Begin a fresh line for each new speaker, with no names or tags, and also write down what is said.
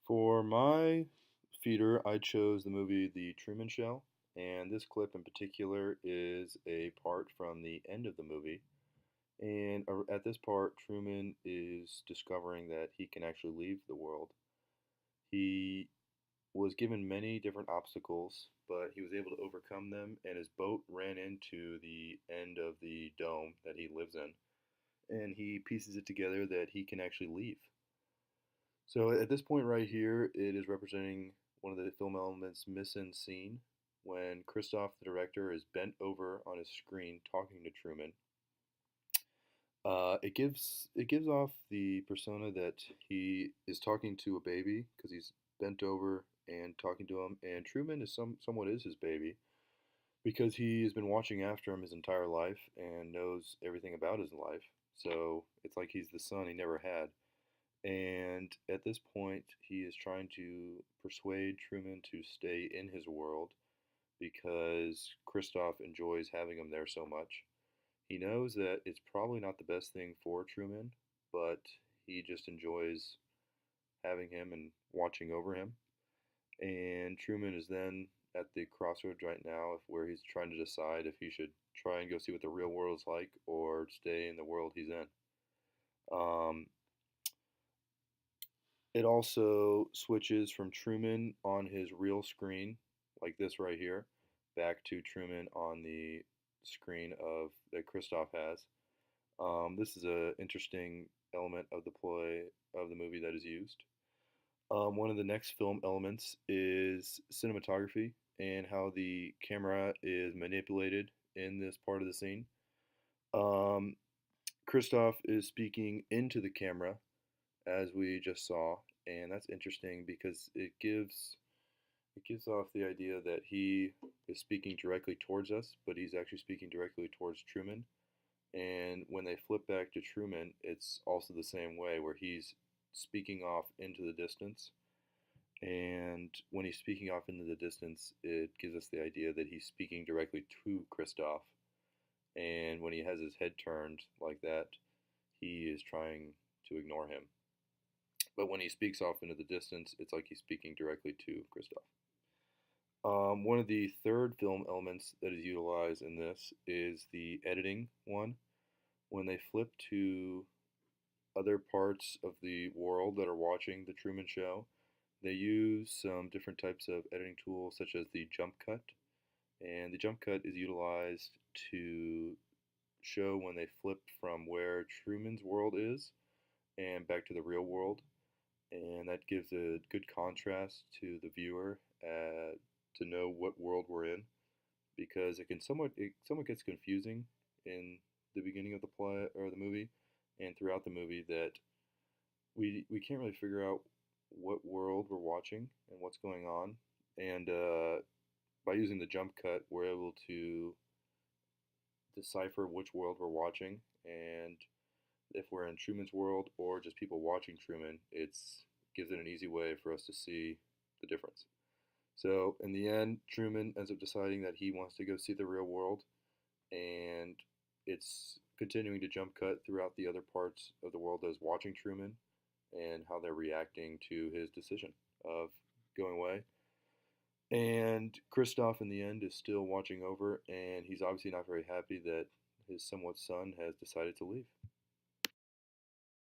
For my feeder, I chose the movie The Truman Show, and this clip in particular is a part from the end of the movie. And at this part, Truman is discovering that he can actually leave the world. He was given many different obstacles, but he was able to overcome them, and his boat ran into the end of the dome that he lives in. And he pieces it together that he can actually leave. So at this point right here, it is representing one of the film elements missing scene when Christoph, the director, is bent over on his screen talking to Truman. It gives off the persona that he is talking to a baby because he's bent over and talking to him, and Truman is somewhat is his baby because he has been watching after him his entire life and knows everything about his life. So it's like he's the son he never had. And at this point, he is trying to persuade Truman to stay in his world because Kristoff enjoys having him there so much. He knows that it's probably not the best thing for Truman, but he just enjoys having him and watching over him. And Truman is then at the crossroads right now where he's trying to decide if he should try and go see what the real world is like or stay in the world he's in. Um, It also switches from Truman on his real screen, like this right here, back to Truman on the screen of that Christoph has. This is an interesting element of the play of the movie that is used. One of the next film elements is cinematography and how the camera is manipulated in this part of the scene. Um, Christoph is speaking into the camera as we just saw, and that's interesting because it gives off the idea that he is speaking directly towards us, but he's actually speaking directly towards Truman. And when they flip back to Truman, it's also the same way where he's speaking off into the distance. And when he's speaking off into the distance, it gives us the idea that he's speaking directly to Christoph. And when he has his head turned like that, he is trying to ignore him. But when he speaks off into the distance, it's like he's speaking directly to Christoph. One of the third film elements that is utilized in this is the editing one. When they flip to other parts of the world that are watching the Truman Show, they use some different types of editing tools, such as the jump cut. And the jump cut is utilized to show when they flip from where Truman's world is and back to the real world. And that gives a good contrast to the viewer to know what world we're in because it somewhat gets confusing in the beginning of the play or the movie and throughout the movie that we can't really figure out what world we're watching and what's going on. And by using the jump cut, we're able to decipher which world we're watching, and if we're in Truman's world or just people watching Truman, it's gives it an easy way for us to see the difference. So in the end, Truman ends up deciding that he wants to go see the real world, and it's continuing to jump cut throughout the other parts of the world that is watching Truman and how they're reacting to his decision of going away. And Kristoff in the end is still watching over, and he's obviously not very happy that his somewhat son has decided to leave.